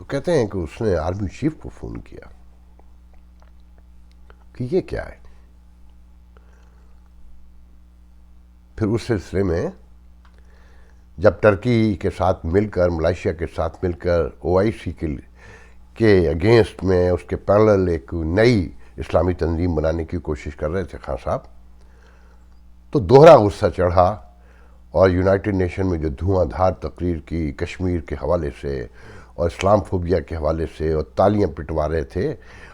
تو کہتے ہیں کہ اس نے آرمی چیف کو فون کیا کہ یہ کیا ہے. پھر اس سلسلے میں جب ٹرکی کے ساتھ مل کر ملائیشیا کے ساتھ مل کر OIC کے اگینسٹ میں اس کے پیرلل ایک نئی اسلامی تنظیم بنانے کی کوشش کر رہے تھے خان صاحب، تو دوہرا غصہ چڑھا اور یونائٹڈ نیشن میں جو دھواں دھار تقریر کی کشمیر کے حوالے سے اور اسلام فوبیا کے حوالے سے اور تالیاں پٹوا رہے تھے،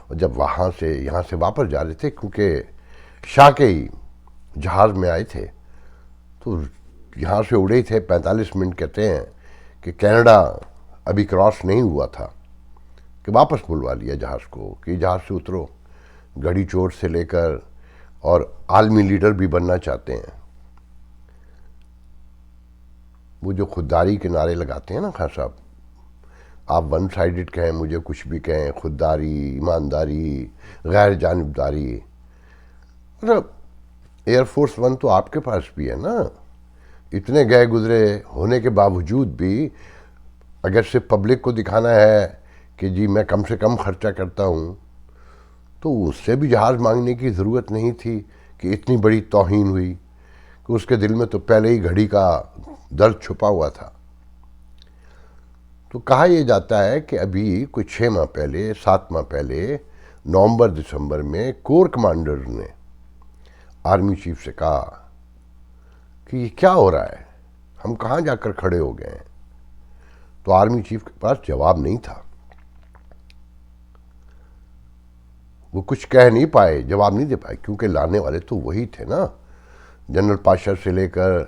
اور جب وہاں سے یہاں سے واپس جا رہے تھے کیونکہ شاہ کے ہی جہاز میں آئے تھے، تو یہاں سے اڑے تھے 45 منٹ کہتے ہیں کہ کینیڈا ابھی کراس نہیں ہوا تھا کہ واپس بلوا لیا جہاز کو کہ جہاز سے اترو، گڑی چوٹ سے لے کر اور عالمی لیڈر بھی بننا چاہتے ہیں. وہ جو خودداری کے نعرے لگاتے ہیں نا خان صاحب، آپ ون سائیڈڈ کہیں، مجھے کچھ بھی کہیں، خودداری، ایمانداری، غیر جانبداری، مطلب ایئر فورس 1 تو آپ کے پاس بھی ہے نا. اتنے گئے گزرے ہونے کے باوجود بھی اگر صرف پبلک کو دکھانا ہے کہ جی میں کم سے کم خرچہ کرتا ہوں، تو اس سے بھی جہاز مانگنے کی ضرورت نہیں تھی کہ اتنی بڑی توہین ہوئی کہ اس کے دل میں تو پہلے ہی گھڑی کا درد چھپا ہوا تھا. تو کہا یہ جاتا ہے کہ ابھی کوئی 6 ماہ پہلے 7 ماہ پہلے نومبر دسمبر میں کور کمانڈر نے آرمی چیف سے کہا کہ یہ کیا ہو رہا ہے، ہم کہاں جا کر کھڑے ہو گئے ہیں. تو آرمی چیف کے پاس جواب نہیں تھا، وہ کچھ کہہ نہیں پائے، جواب نہیں دے پائے، کیونکہ لانے والے تو وہی تھے نا، جنرل پاشا سے لے کر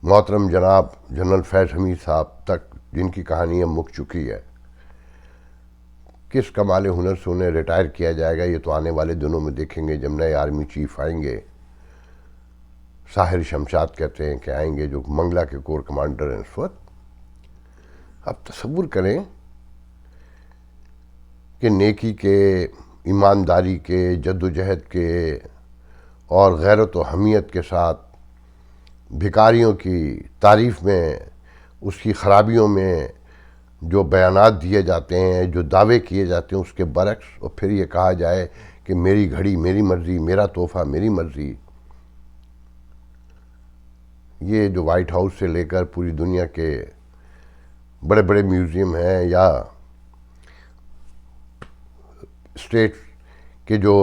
محترم جناب جنرل فیض حمید صاحب تک، جن کی کہانی اب مک چکی ہے. کس کمال ہنر سے انہیں ریٹائر کیا جائے گا یہ تو آنے والے دنوں میں دیکھیں گے، جب نئے آرمی چیف آئیں گے. ساحر شمشاد کہتے ہیں کہ آئیں گے، جو منگلہ کے کور کمانڈر ہیں اس وقت. اب تصور کریں کہ نیکی کے، ایمانداری کے، جد و جہد کے اور غیرت و حمیت کے ساتھ بھکاریوں کی تعریف میں، اس کی خرابیوں میں جو بیانات دیے جاتے ہیں، جو دعوے کیے جاتے ہیں، اس کے برعکس، اور پھر یہ کہا جائے کہ میری گھڑی میری مرضی، میرا تحفہ میری مرضی. یہ جو وائٹ ہاؤس سے لے کر پوری دنیا کے بڑے بڑے میوزیم ہیں یا اسٹیٹ کے جو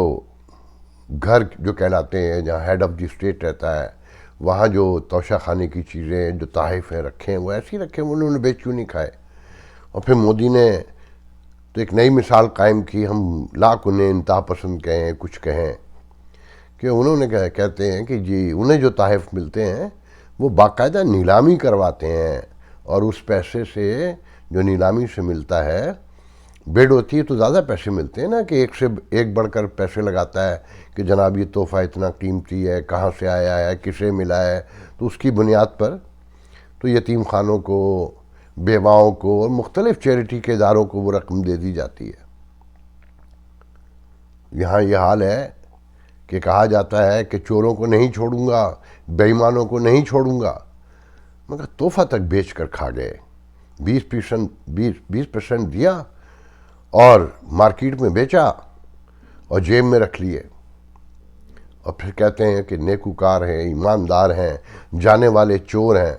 گھر جو کہلاتے ہیں، جہاں ہیڈ آف دی اسٹیٹ رہتا ہے، وہاں جو توشہ خانے کی چیزیں، جو تحائف ہیں رکھے ہیں، وہ ایسے ہی رکھے ہیں، انہوں نے بیچ کیوں نہیں کھائے. اور پھر مودی نے تو ایک نئی مثال قائم کی، ہم لاکھ انہیں انتہا پسند کہیں، کچھ کہیں، کہ انہوں نے کہتے ہیں کہ جی انہیں جو تحائف ملتے ہیں وہ باقاعدہ نیلامی کرواتے ہیں، اور اس پیسے سے جو نیلامی سے ملتا ہے، بیڈ ہوتی ہے تو زیادہ پیسے ملتے ہیں نا، کہ ایک سے ایک بڑھ کر پیسے لگاتا ہے کہ جناب یہ تحفہ اتنا قیمتی ہے، کہاں سے آیا ہے، کسے ملا ہے. تو اس کی بنیاد پر تو یتیم خانوں کو، بیواؤں کو اور مختلف چیریٹی کے اداروں کو وہ رقم دے دی جاتی ہے. یہاں یہ حال ہے کہ کہا جاتا ہے کہ چوروں کو نہیں چھوڑوں گا، بے ایمانوں کو نہیں چھوڑوں گا، مگر تحفہ تک بیچ کر کھا گئے. 20% دیا اور مارکیٹ میں بیچا اور جیب میں رکھ لیے، اور پھر کہتے ہیں کہ نیکوکار ہیں، ایماندار ہیں، جانے والے چور ہیں.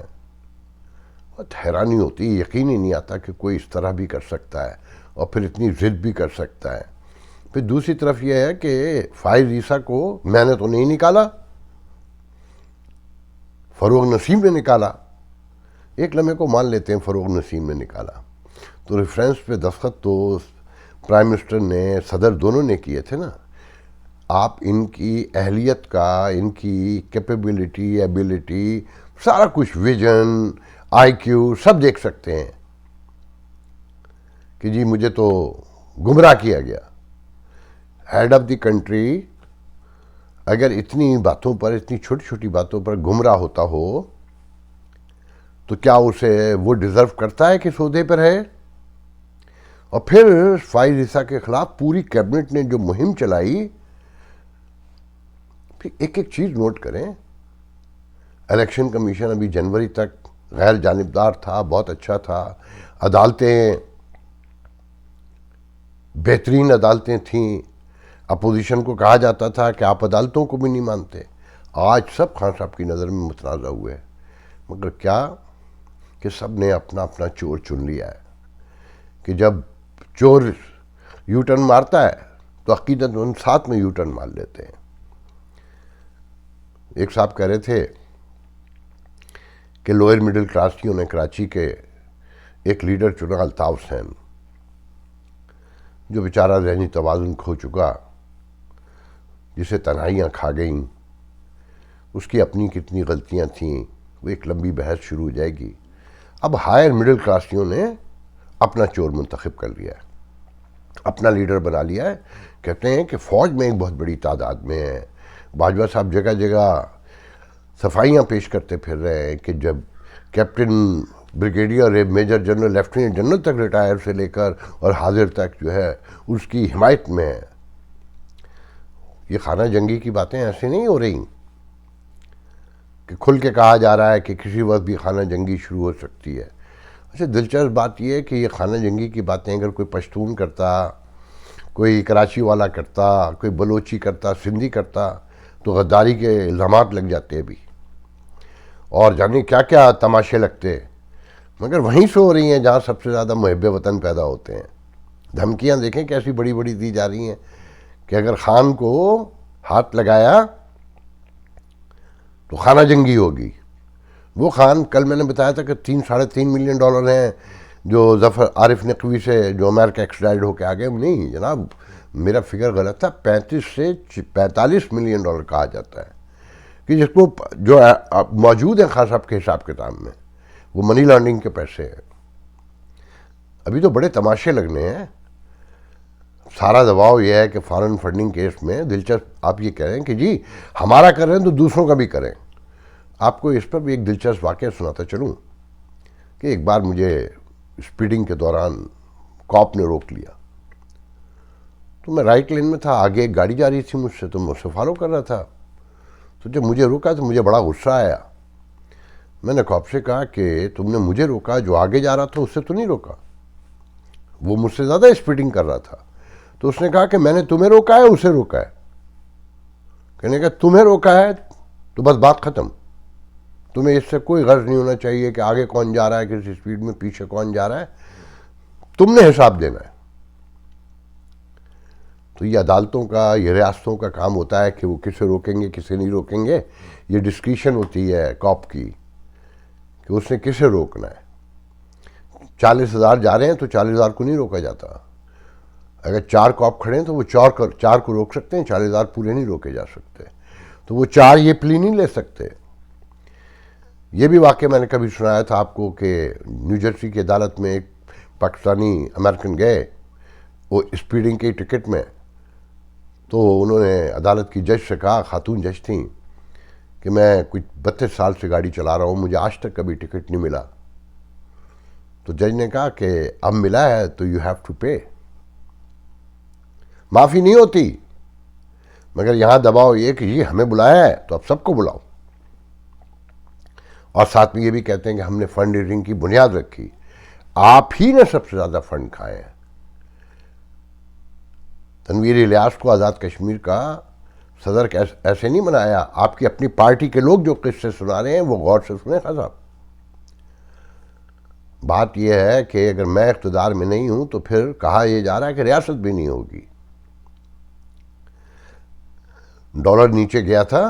بہت حیرانی ہوتی ہے، یقین ہی نہیں آتا کہ کوئی اس طرح بھی کر سکتا ہے اور پھر اتنی ضد بھی کر سکتا ہے. پھر دوسری طرف یہ ہے کہ فائز عیسیٰ کو میں نے تو نہیں نکالا، فروغ نسیم نے نکالا. ایک لمحے کو مان لیتے ہیں فروغ نسیم نے نکالا، تو ریفرنس پہ دستخط تو پرائم منسٹر نے، صدر دونوں نے کیے تھے نا. آپ ان کی اہلیت کا، ان کی کیپیبلٹی، ایبلٹی، سارا کچھ، ویژن، آئی کیو، سب دیکھ سکتے ہیں کہ جی مجھے تو گمراہ کیا گیا. ہیڈ آف دی کنٹری اگر اتنی باتوں پر، اتنی چھوٹی چھوٹی باتوں پر گمراہ ہوتا ہو تو کیا اسے وہ ڈیزرو کرتا ہے کہ اس عہدے پر ہے؟ اور پھر فائز عیسیٰ کے خلاف پوری کیبنٹ نے جو مہم چلائی. پھر ایک ایک چیز نوٹ کریں، الیکشن کمیشن ابھی جنوری تک غیر جانبدار تھا، بہت اچھا تھا، عدالتیں بہترین عدالتیں تھیں. اپوزیشن کو کہا جاتا تھا کہ آپ عدالتوں کو بھی نہیں مانتے. آج سب خان صاحب کی نظر میں متنازع ہوئے، مگر کیا کہ سب نے اپنا اپنا چور چن لیا ہے کہ جب چور یو ٹرن مارتا ہے تو عقیدت مند ساتھ میں یو ٹرن مار لیتے ہیں. ایک صاحب کہہ رہے تھے کہ لوئر مڈل کلاسیوں نے کراچی کے ایک لیڈر چنا الطاف حسین، جو بیچارہ ذہنی توازن کھو چکا، جسے تنہائیاں کھا گئیں. اس کی اپنی کتنی غلطیاں تھیں، وہ ایک لمبی بحث شروع ہو جائے گی. اب ہائر مڈل کلاسیوں نے اپنا چور منتخب کر لیا ہے، اپنا لیڈر بنا لیا ہے. کہتے ہیں کہ فوج میں ایک بہت بڑی تعداد میں ہے. باجوہ صاحب جگہ جگہ صفائیاں پیش کرتے پھر رہے ہیں کہ جب captain, brigadier, major general, lieutenant general تک ریٹائر سے لے کر اور حاضر تک جو ہے اس کی حمایت میں ہے. یہ خانہ جنگی کی باتیں ایسے نہیں ہو رہی کہ کھل کے کہا جا رہا ہے کہ کسی وقت بھی خانہ جنگی شروع ہو سکتی ہے. اچھا دلچسپ بات یہ ہے کہ یہ خانہ جنگی کی باتیں اگر کوئی پشتون کرتا، کوئی کراچی والا کرتا، کوئی بلوچی کرتا، سندھی کرتا تو غداری کے الزامات لگ جاتے بھی اور جانے کیا کیا تماشے لگتے. مگر وہیں سے ہو رہی ہیں جہاں سب سے زیادہ محب وطن پیدا ہوتے ہیں. دھمکیاں دیکھیں کیسی بڑی بڑی دی جا رہی ہیں کہ اگر خان کو ہاتھ لگایا تو خانہ جنگی ہوگی. وہ خان کل میں نے بتایا تھا کہ $3.5 ملین ہیں جو ظفر عارف نقوی سے جو امریکہ ایکسٹرائڈ ہو کے آگے. نہیں جناب، میرا فگر غلط تھا. 35 سے 45 ملین ڈالر کہا جاتا ہے کہ جس کو جو موجود ہیں خان صاحب کے حساب کتاب میں وہ منی لانڈرنگ کے پیسے ہیں. ابھی تو بڑے تماشے لگنے ہیں. سارا دباؤ یہ ہے کہ فارن فنڈنگ کیس میں دلچسپ آپ یہ کہہ رہے ہیں کہ جی ہمارا کر رہے ہیں تو دوسروں کا بھی کریں. آپ کو اس پر بھی ایک دلچسپ واقعہ سناتا چلوں کہ ایک بار مجھے اسپیڈنگ کے دوران کاپ نے روک لیا. تو میں رائٹ لین میں تھا، آگے ایک گاڑی جا رہی تھی مجھ سے، تو میں اسے فالو کر رہا تھا. تو جب مجھے روکا تو مجھے بڑا غصہ آیا. میں نے کاپ سے کہا کہ تم نے مجھے روکا، جو آگے جا رہا تھا اس سے تو نہیں روکا. وہ مجھ سے زیادہ اسپیڈنگ کر رہا تھا. تو اس نے کہا کہ میں نے تمہیں روکا ہے اسے روکا ہے. کہنے کا تمہیں روکا ہے تو بس بات ختم. تمہیں اس سے کوئی غرض نہیں ہونا چاہیے کہ آگے کون جا رہا ہے، کس اسپیڈ میں، پیچھے کون جا رہا ہے، تم نے حساب دینا ہے. تو یہ عدالتوں کا، یہ ریاستوں کا کام ہوتا ہے کہ وہ کسے روکیں گے کسے نہیں روکیں گے. یہ ڈسکریشن ہوتی ہے کاپ کی کہ اس نے کسے روکنا ہے. 40,000 جا رہے ہیں تو 40,000 کو نہیں روکا جاتا. اگر 4 کاپ کھڑے ہیں تو وہ 4 کو روک سکتے ہیں، 40,000 پورے نہیں روکے جا سکتے. تو وہ 4 یہ پلی نہیں لے سکتے. یہ بھی واقعہ میں نے کبھی سنایا تھا آپ کو کہ نیو جرسی کی عدالت میں ایک پاکستانی امریکن گئے وہ اسپیڈنگ کی ٹکٹ میں. تو انہوں نے عدالت کی جج سے کہا، خاتون جج تھیں، کہ میں کچھ 32 سال سے گاڑی چلا رہا ہوں، مجھے آج تک کبھی ٹکٹ نہیں ملا. تو جج نے کہا کہ اب ملا ہے تو یو ہیو ٹو پے. معافی نہیں ہوتی، مگر یہاں دباؤ یہ کہ یہ ہمیں بلایا ہے تو اب سب کو بلاؤ. اور ساتھ میں یہ بھی کہتے ہیں کہ ہم نے فنڈ ریزنگ کی بنیاد رکھی. آپ ہی نے سب سے زیادہ فنڈ کھائے ہیں. تنویر الیاس کو آزاد کشمیر کا صدر ایسے نہیں بنایا. آپ کی اپنی پارٹی کے لوگ جو قصے سنا رہے ہیں وہ غور سے سنیں. خان صاحب بات یہ ہے کہ اگر میں اقتدار میں نہیں ہوں تو پھر کہا یہ جا رہا ہے کہ ریاست بھی نہیں ہوگی. ڈالر نیچے گیا تھا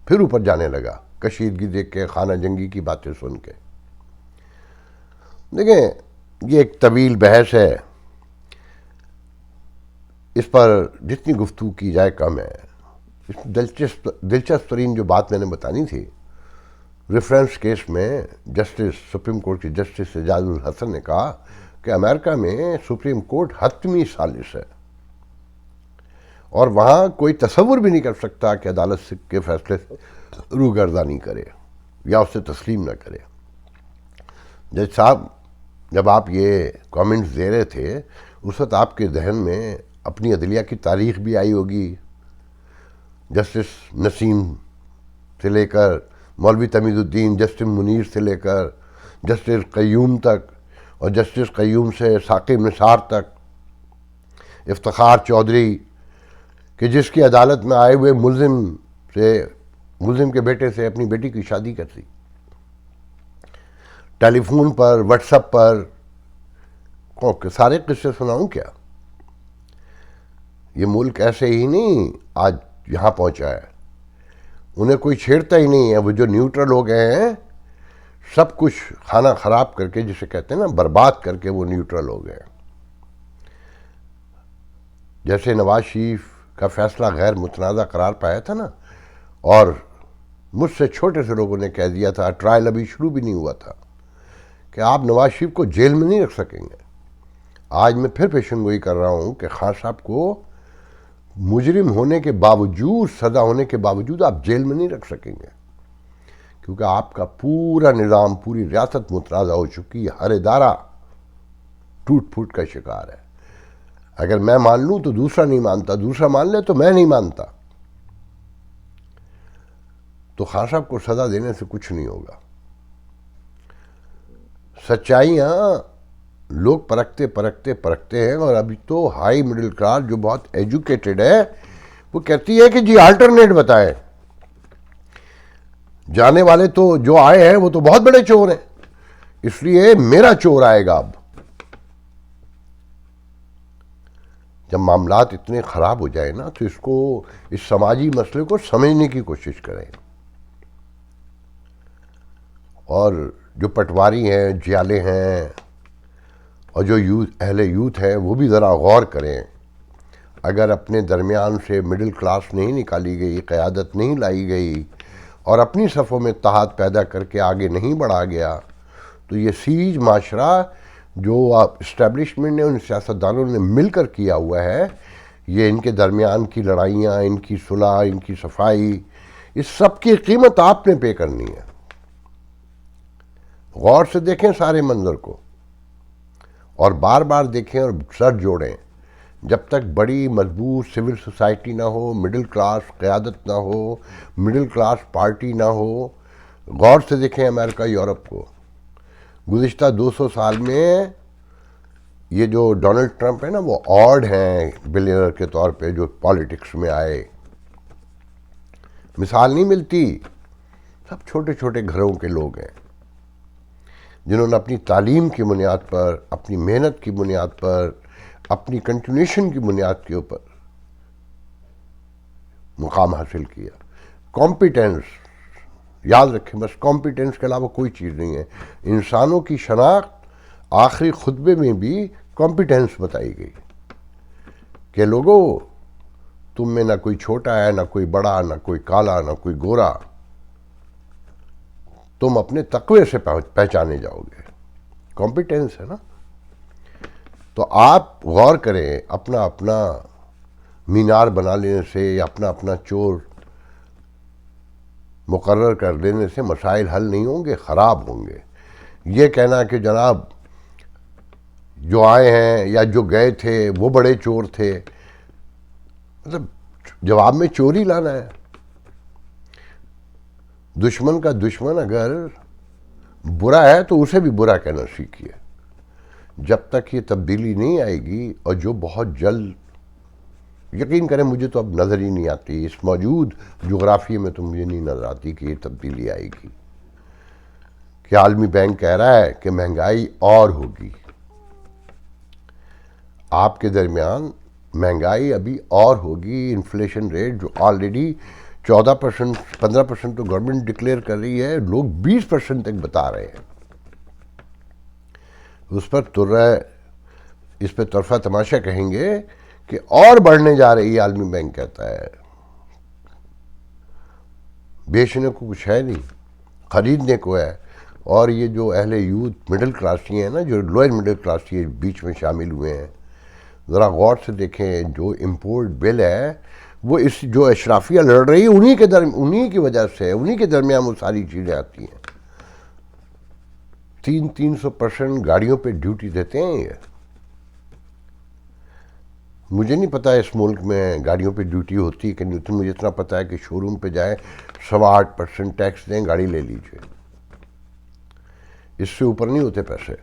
پھر اوپر جانے لگا، کشیدگی دیکھ کے، خانہ جنگی کی باتیں سن کے. دیکھیں یہ ایک طویل بحث ہے، اس پر جتنی گفتگو کی جائے کم ہے. دلچسپ ترین جو بات میں نے بتانی تھی، ریفرنس کیس میں جسٹس، سپریم کورٹ کے جسٹس اعجاز الحسن نے کہا کہ امریکہ میں سپریم کورٹ حتمی ثالث ہے اور وہاں کوئی تصور بھی نہیں کر سکتا کہ عدالت کے فیصلے روگردانی کرے یا اسے تسلیم نہ کرے. جج صاحب جب آپ یہ کامنٹس دے رہے تھے اس وقت آپ کے ذہن میں اپنی عدلیہ کی تاریخ بھی آئی ہوگی. جسٹس نسیم سے لے کر مولوی تمیز الدین، جسٹس منیر سے لے کر جسٹس قیوم تک، اور جسٹس قیوم سے ثاقب نثار تک. افتخار چودھری کہ جس کی عدالت میں آئے ہوئے ملزم کے بیٹے سے اپنی بیٹی کی شادی کرتی، ٹیلی فون پر، واٹس ایپ پر، سارے قصے سناؤں کیا؟ یہ ملک ایسے ہی نہیں آج یہاں پہنچا ہے، انہیں کوئی چھیڑتا ہی نہیں ہے. وہ جو نیوٹرل ہو گئے ہیں سب کچھ کھانا خراب کر کے، جسے کہتے ہیں نا برباد کر کے، وہ نیوٹرل ہو گئے. جیسے نواز شریف کا فیصلہ غیر متنازع قرار پایا تھا نا، اور مجھ سے چھوٹے سے لوگوں نے کہہ دیا تھا، ٹرائل ابھی شروع بھی نہیں ہوا تھا، کہ آپ نواز شریف کو جیل میں نہیں رکھ سکیں گے. آج میں پھر پیشن گوئی کر رہا ہوں کہ خان صاحب کو مجرم ہونے کے باوجود، سزا ہونے کے باوجود آپ جیل میں نہیں رکھ سکیں گے، کیونکہ آپ کا پورا نظام، پوری ریاست متنازع ہو چکی ہے، ہر ادارہ ٹوٹ پھوٹ کا شکار ہے. اگر میں مان لوں تو دوسرا نہیں مانتا، دوسرا مان لے تو میں نہیں مانتا. تو خان صاحب کو سزا دینے سے کچھ نہیں ہوگا. سچائیاں لوگ پرکھتے ہیں، اور ابھی تو ہائی مڈل کلاس جو بہت ایجوکیٹڈ ہے وہ کہتی ہے کہ جی آلٹرنیٹ بتائیں. جانے والے تو جو آئے ہیں وہ تو بہت بڑے چور ہیں، اس لیے میرا چور آئے گا. اب جب معاملات اتنے خراب ہو جائے نا تو اس سماجی مسئلے کو سمجھنے کی کوشش کریں. اور جو پٹواری ہیں، جیالے ہیں، اور جو اہل یوتھ ہیں وہ بھی ذرا غور کریں. اگر اپنے درمیان سے مڈل کلاس نہیں نکالی گئی، قیادت نہیں لائی گئی، اور اپنی صفوں میں اتحاد پیدا کر کے آگے نہیں بڑھا گیا، تو یہ سیج معاشرہ جو اسٹیبلشمنٹ نے، ان سیاستدانوں نے مل کر کیا ہوا ہے، یہ ان کے درمیان کی لڑائیاں، ان کی صلح، ان کی صفائی، اس سب کی قیمت آپ نے پے کرنی ہے. غور سے دیکھیں سارے منظر کو، اور بار بار دیکھیں اور سر جوڑیں. جب تک بڑی مضبوط سول سوسائٹی نہ ہو، مڈل کلاس قیادت نہ ہو، مڈل کلاس پارٹی نہ ہو. غور سے دیکھیں امریکہ، یورپ کو. گزشتہ 200 سال میں یہ جو ڈونلڈ ٹرمپ ہے نا، وہ آڈ ہیں بلینئر کے طور پہ جو پالیٹکس میں آئے. مثال نہیں ملتی. سب چھوٹے چھوٹے گھروں کے لوگ ہیں، جنہوں نے اپنی تعلیم کی بنیاد پر، اپنی محنت کی بنیاد پر، اپنی کنٹینیوشن کی بنیاد کے اوپر مقام حاصل کیا. کمپیٹنس یاد رکھیں، بس کمپیٹنس کے علاوہ کوئی چیز نہیں ہے. انسانوں کی شناخت آخری خطبے میں بھی کمپیٹنس بتائی گئی کہ لوگوں، تم میں نہ کوئی چھوٹا ہے، نہ کوئی بڑا، نہ کوئی کالا، نہ کوئی گورا. تم اپنے تقوی سے پہچانے جاؤ گے. کمپیٹنس ہے نا. تو آپ غور کریں، اپنا اپنا مینار بنا لینے سے یا اپنا اپنا چور مقرر کر دینے سے مسائل حل نہیں ہوں گے، خراب ہوں گے. یہ کہنا کہ جناب جو آئے ہیں یا جو گئے تھے وہ بڑے چور تھے، مطلب جواب میں چوری لانا ہے. دشمن کا دشمن اگر برا ہے تو اسے بھی برا کہنا سیکھیے. جب تک یہ تبدیلی نہیں آئے گی، اور جو بہت جلد، یقین کریں مجھے تو اب نظر ہی نہیں آتی، اس موجود جغرافیے میں تو مجھے نہیں نظر آتی کہ یہ تبدیلی آئے گی. کہ عالمی بینک کہہ رہا ہے کہ مہنگائی اور ہوگی. آپ کے درمیان مہنگائی ابھی اور ہوگی. انفلیشن ریٹ جو آلریڈی 14%، 15% تو گورنمنٹ ڈکلیئر کر رہی ہے، لوگ 20% تک بتا رہے ہیں. اس پہ طرفہ تماشا کہیں گے کہ اور بڑھنے جا رہی ہے. عالمی بینک کہتا ہے بیچنے کو کچھ ہے نہیں، خریدنے کو ہے. اور یہ جو اہل یوتھ مڈل کلاسی ہیں نا، جو لوئر مڈل کلاسی بیچ میں شامل ہوئے ہیں، ذرا غور سے دیکھیں. جو امپورٹ بل ہے وہ اس جو اشرافیہ لڑ رہی ہے انہی کی وجہ سے، انہی کے درمیان وہ ساری چیزیں آتی ہیں. 300% گاڑیوں پہ ڈیوٹی دیتے ہیں. یہ مجھے نہیں پتا اس ملک میں گاڑیوں پہ ڈیوٹی ہوتی ہے کہ نہیں ہوتی. مجھے اتنا پتا ہے کہ شو روم پہ جائیں 8.25% ٹیکس دیں، گاڑی لے لیجئے. اس سے اوپر نہیں ہوتے پیسے.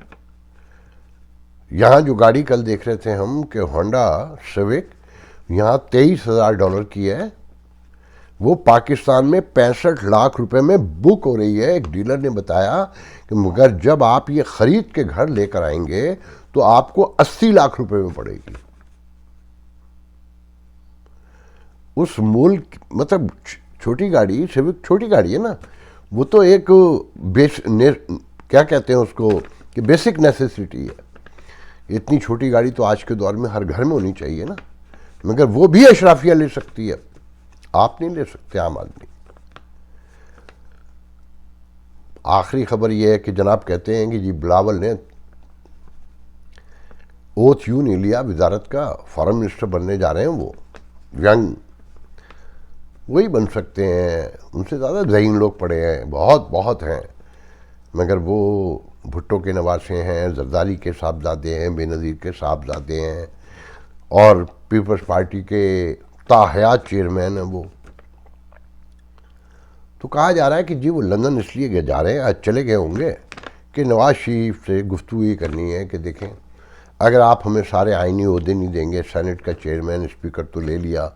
یہاں جو گاڑی کل دیکھ رہے تھے ہم کہ ہونڈا سیوک یہاں $23,000 کی ہے، وہ پاکستان میں 65 لاکھ روپے میں بک ہو رہی ہے۔ ایک ڈیلر نے بتایا کہ مگر جب آپ یہ خرید کے گھر لے کر آئیں گے تو آپ کو 80 لاکھ روپے میں پڑے گی۔ اس ملک مطلب چھوٹی گاڑی، سیوک چھوٹی گاڑی ہے نا، وہ تو ایک کیا کہتے ہیں اس کو کہ بیسک نیسیسٹی ہے۔ اتنی چھوٹی گاڑی تو آج کے دور میں ہر گھر میں ہونی چاہیے نا، مگر وہ بھی اشرافیہ لے سکتی ہے، آپ نہیں لے سکتے عام آدمی۔ آخری خبر یہ ہے کہ جناب کہتے ہیں کہ جی بلاول نے اوتھ یوں نہیں لیا وزارت کا، فارن منسٹر بننے جا رہے ہیں، وہ ینگ وہی بن سکتے ہیں، ان سے زیادہ ذہین لوگ پڑے ہیں، بہت ہیں، مگر وہ بھٹو کے نواسے ہیں، زرداری کے صاحبزادے ہیں، بے نظیر کے صاحبزادے ہیں، اور پیپلز پارٹی کے تاحیات چیئرمین ہیں وہ۔ تو کہا جا رہا ہے کہ جی وہ لندن اس لیے جا رہے ہیں، آج چلے گئے ہوں گے کہ نواز شریف سے گفتگو یہ کرنی ہے کہ دیکھیں اگر آپ ہمیں سارے آئینی عہدے نہیں دیں گے، سینٹ کا چیئرمین اسپیکر تو لے لیا،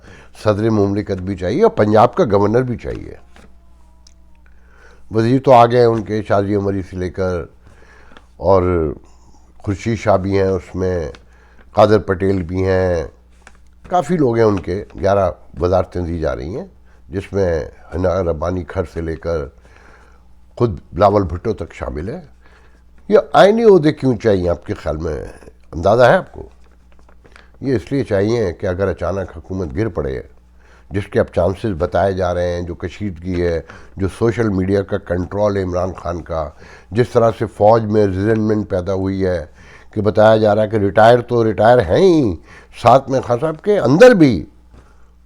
صدر مملکت بھی چاہیے اور پنجاب کا گورنر بھی چاہیے۔ وزیر تو آ گئے ان کے، شاذی عمری سے لے کر، اور خورشید شاہ بھی ہیں اس میں، قادر پٹیل بھی ہیں، کافی لوگ ہیں ان کے، 11 وزارتیں دی جا رہی ہیں جس میں حنا ربانی کھر سے لے کر خود بلاول بھٹو تک شامل ہے۔ یہ آئینی عہدے کیوں چاہیے آپ کے خیال میں؟ اندازہ ہے آپ کو؟ یہ اس لیے چاہیے کہ اگر اچانک حکومت گر پڑے، جس کے اب چانسز بتائے جا رہے ہیں، جو کشیدگی ہے، جو سوشل میڈیا کا کنٹرول ہے عمران خان کا، جس طرح سے فوج میں ریزنمنٹ پیدا ہوئی ہے کہ بتایا جا رہا ہے کہ ریٹائر ہیں ہی، ساتھ میں خان صاحب کے اندر بھی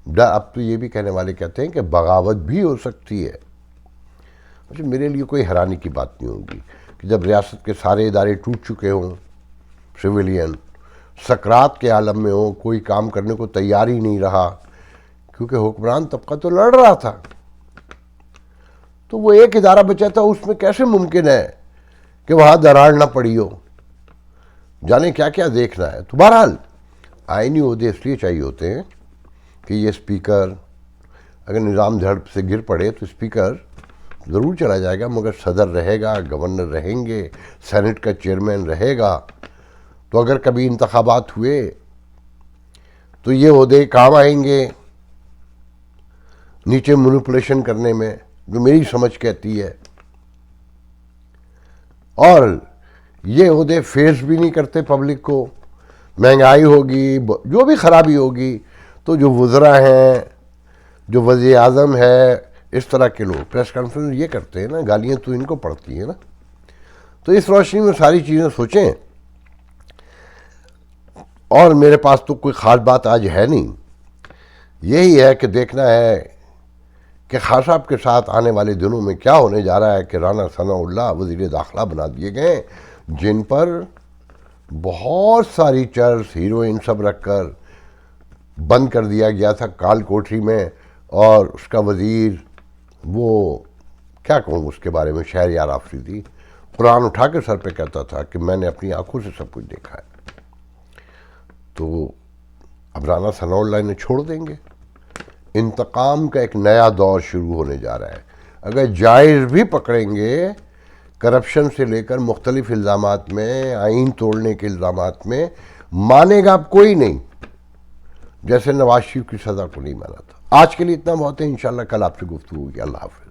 اب تو یہ بھی کہنے والے کہتے ہیں کہ بغاوت بھی ہو سکتی ہے۔ اچھا، میرے لیے کوئی حیرانی کی بات نہیں ہوگی کہ جب ریاست کے سارے ادارے ٹوٹ چکے ہوں، سویلین سکرات کے عالم میں ہوں، کوئی کام کرنے کو تیار ہی نہیں رہا کیونکہ حکمران طبقہ تو لڑ رہا تھا، تو وہ ایک ادارہ بچا تھا، اس میں کیسے ممکن ہے کہ وہاں دراڑ نہ پڑی ہو؟ جانے کیا کیا دیکھنا ہے۔ تو بہرحال آئینی عہدے اس لیے چاہیے ہوتے ہیں کہ یہ اسپیکر اگر نظام جھڑپ سے گر پڑے تو اسپیکر ضرور چلا جائے گا، مگر صدر رہے گا، گورنر رہیں گے، سینٹ کا چیئرمین رہے گا، تو اگر کبھی انتخابات ہوئے تو یہ عہدے کام آئیں گے نیچے مینیپولیشن کرنے میں، جو میری سمجھ کہتی ہے۔ اور یہ عہدے فیس بھی نہیں کرتے پبلک کو، مہنگائی ہوگی، جو بھی خرابی ہوگی تو جو وزراء ہیں، جو وزیر اعظم ہے، اس طرح کے لوگ پریس کانفرنس یہ کرتے ہیں نا، گالیاں تو ان کو پڑتی ہیں نا۔ تو اس روشنی میں ساری چیزیں سوچیں، اور میرے پاس تو کوئی خاص بات آج ہے نہیں، یہی ہے کہ دیکھنا ہے کہ خان صاحب کے ساتھ آنے والے دنوں میں کیا ہونے جا رہا ہے کہ رانا ثناء اللہ وزیر داخلہ بنا دیے گئے، جن پر بہت ساری چرس ہیروئن سب رکھ کر بند کر دیا گیا تھا کال کوٹری میں، اور اس کا وزیر وہ کیا کہوں اس کے بارے میں، شہریار آفریدی قرآن اٹھا کے سر پہ کہتا تھا کہ میں نے اپنی آنکھوں سے سب کچھ دیکھا ہے۔ تو اب رانا ثناء اللہ انہیں چھوڑ دیں گے، انتقام کا ایک نیا دور شروع ہونے جا رہا ہے۔ اگر جائز بھی پکڑیں گے کرپشن سے لے کر مختلف الزامات میں، آئین توڑنے کے الزامات میں، مانے گا اب کوئی نہیں، جیسے نواز شریف کی سزا کو نہیں مانا تھا۔ آج کے لیے اتنا بہت ہے، انشاءاللہ کل آپ سے گفتگو ہوگی۔ اللہ حافظ۔